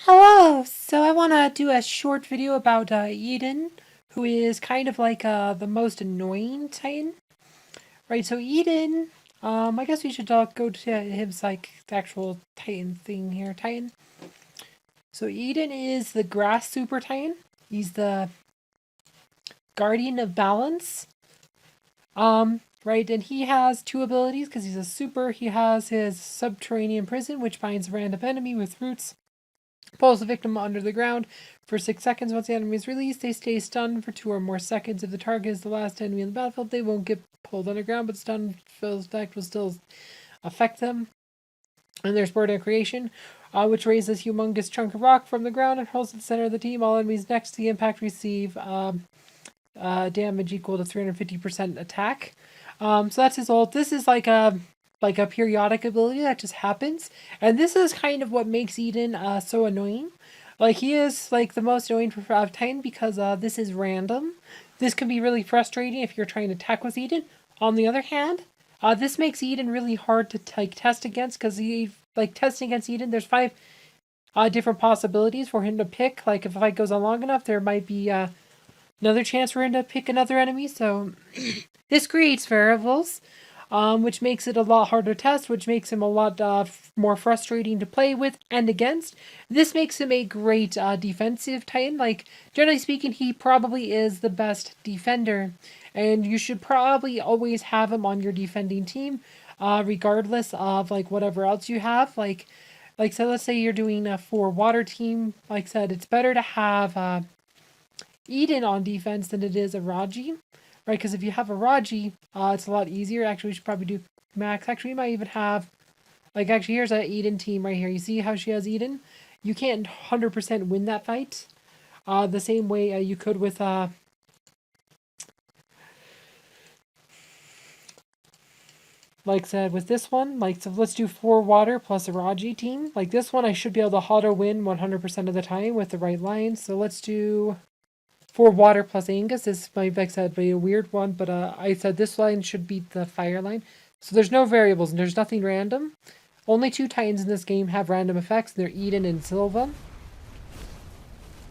Hello! So I want to do a short video about Eden, who is kind of like the most annoying Titan. Right, so Eden, I guess we should go to his like actual Titan thing here. Titan. So Eden is the Grass Super Titan. He's the Guardian of Balance. Right, and he has two abilities because he's a super. He has his Subterranean Prison, which binds a random enemy with roots. Pulls the victim under the ground for 6 seconds. Once the enemy is released, they stay stunned for 2 or more seconds. If the target is the last enemy in the battlefield, they won't get pulled underground, but stun effect will still affect them. And there's Bird of Creation, which raises a humongous chunk of rock from the ground and hurls at the center of the team. All enemies next to the impact receive damage equal to 350% attack. So that's his ult. This is like a periodic ability that just happens, and this is kind of what makes Eden so annoying. Like, he is like the most annoying Titan because this is random. This can be really frustrating if you're trying to attack with Eden. On the other hand, this makes Eden really hard to test against because testing against Eden, there's 5 different possibilities for him to pick. Like, if the fight goes on long enough, there might be another chance for him to pick another enemy. So this creates variables, which makes it a lot harder to test, which makes him a lot more frustrating to play with and against. This makes him a great defensive Titan. Like, generally speaking, he probably is the best defender, and you should probably always have him on your defending team, regardless of like whatever else you have. So let's say you're doing a 4 water team. Like I said, it's better to have Eden on defense than it is a Raji, right? Because if you have a Raji, it's a lot easier. Actually, we should probably do Max. Actually, we might even have, actually, here's an Eden team right here. You see how she has Eden? You can't 100% win that fight the same way you could with, like I said, with this one. So let's do 4 water plus a Raji team. Like, this one, I should be able to auto win 100% of the time with the right lines. So let's do 4 water plus Angus. This might, like I said, be a weird one, but I said this line should beat the fire line. So there's no variables and there's nothing random. Only 2 Titans in this game have random effects, and they're Eden and Silva.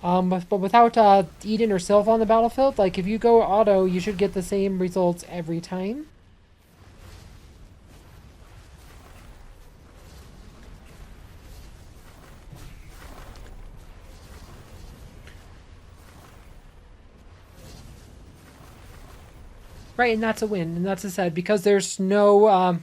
But without Eden or Silva on the battlefield, like if you go auto, you should get the same results every time. Right, and that's a win, and that's a said because there is no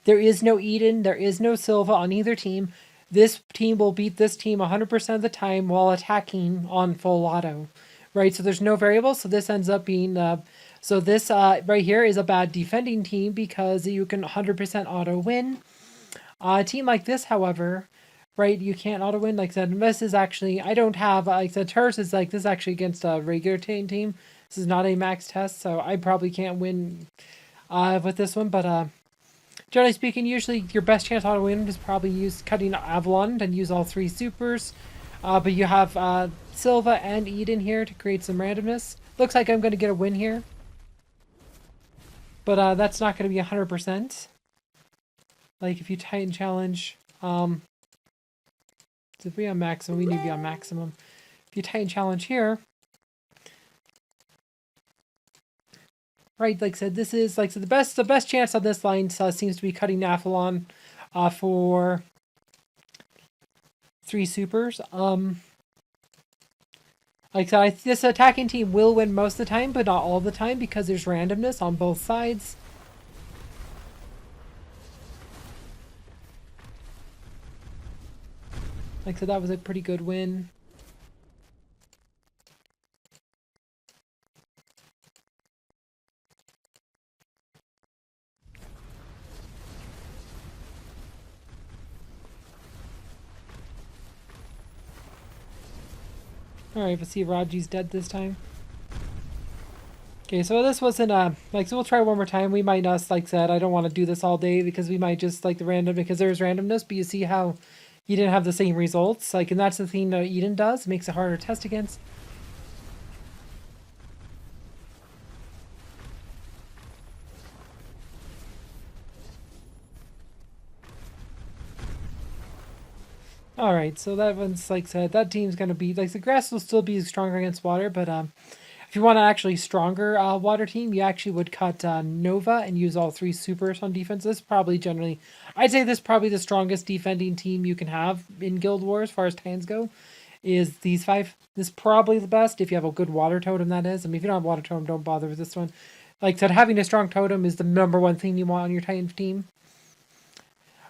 Eden, there is no Silva on either team. This team will beat this team 100% of the time while attacking on full auto, right? So there's no variables, so this ends up being so this right here is a bad defending team because you can 100% auto win. A team like this, however, right, you can't auto win. Like I said, this is actually, I don't have, like I said, Terrace is like this actually against a regular team. This is not a max test, so I probably can't win with this one, but generally speaking, usually your best chance auto win is probably use cutting Avalon and use all 3 supers. But you have Silva and Eden here to create some randomness. Looks like I'm going to get a win here. But that's not going to be 100%. Like if you Titan challenge, if we on maximum, we need to be on maximum. If you Titan challenge here, right, like I said, this is like so the best chance on this line seems to be cutting Avalon for 3 supers. Like so this attacking team will win most of the time, but not all the time because there's randomness on both sides. Like so that was a pretty good win. Alright, let's see if Raji's dead this time. Okay, so this wasn't so we'll try one more time. We might not, like I said, I don't want to do this all day because we might just like the random because there's randomness, but you see how you didn't have the same results. Like, and that's the thing that Eden does. It makes it harder to test against. Alright, so that one's like said, that team's gonna be like the grass will still be stronger against water, but if you want an actually stronger water team, you actually would cut Nova and use all 3 supers on defense. This is probably generally, I'd say this is probably the strongest defending team you can have in Guild Wars as far as Titans go, is these 5. This is probably the best if you have a good water totem, that is. I mean, if you don't have water totem, don't bother with this one. Like I said, having a strong totem is the #1 thing you want on your Titan team.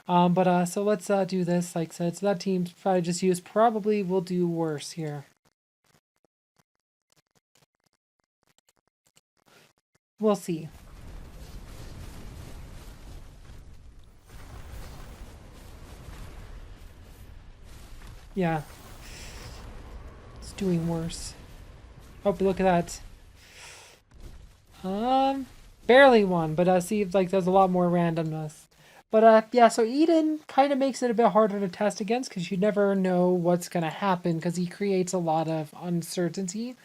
So let's do this, like I said. So that team's probably just used, probably will do worse here. We'll see. Yeah. It's doing worse. Oh, look at that. Barely won, but see, like, there's a lot more randomness. But yeah, so Eden kind of makes it a bit harder to test against because you never know what's going to happen because he creates a lot of uncertainty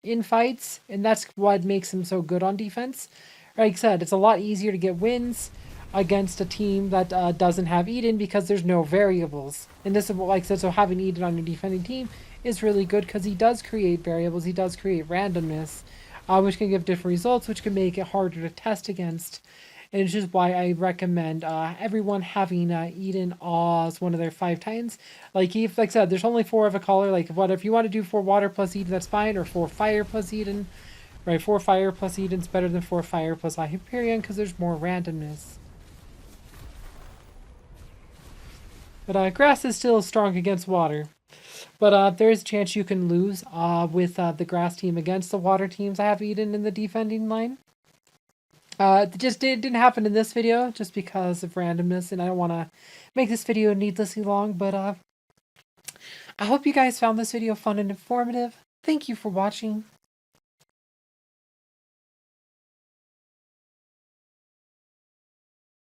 in fights, and that's what makes him so good on defense. Like I said, it's a lot easier to get wins against a team that doesn't have Eden because there's no variables. And this is what, like I said, so having Eden on your defending team is really good because he does create variables, he does create randomness, which can give different results, which can make it harder to test against. And it's just why I recommend everyone having Eden as one of their 5 Titans. Like I said, there's only 4 of a color. Like if you want to do 4 water plus Eden, that's fine, or 4 fire plus Eden. Right, 4 fire plus Eden's better than 4 fire plus Hyperion because there's more randomness. But grass is still strong against water. But there is a chance you can lose with the grass team against the water teams. I have Eden in the defending line. It just didn't happen in this video just because of randomness, and I don't want to make this video needlessly long, but I hope you guys found this video fun and informative. Thank you for watching.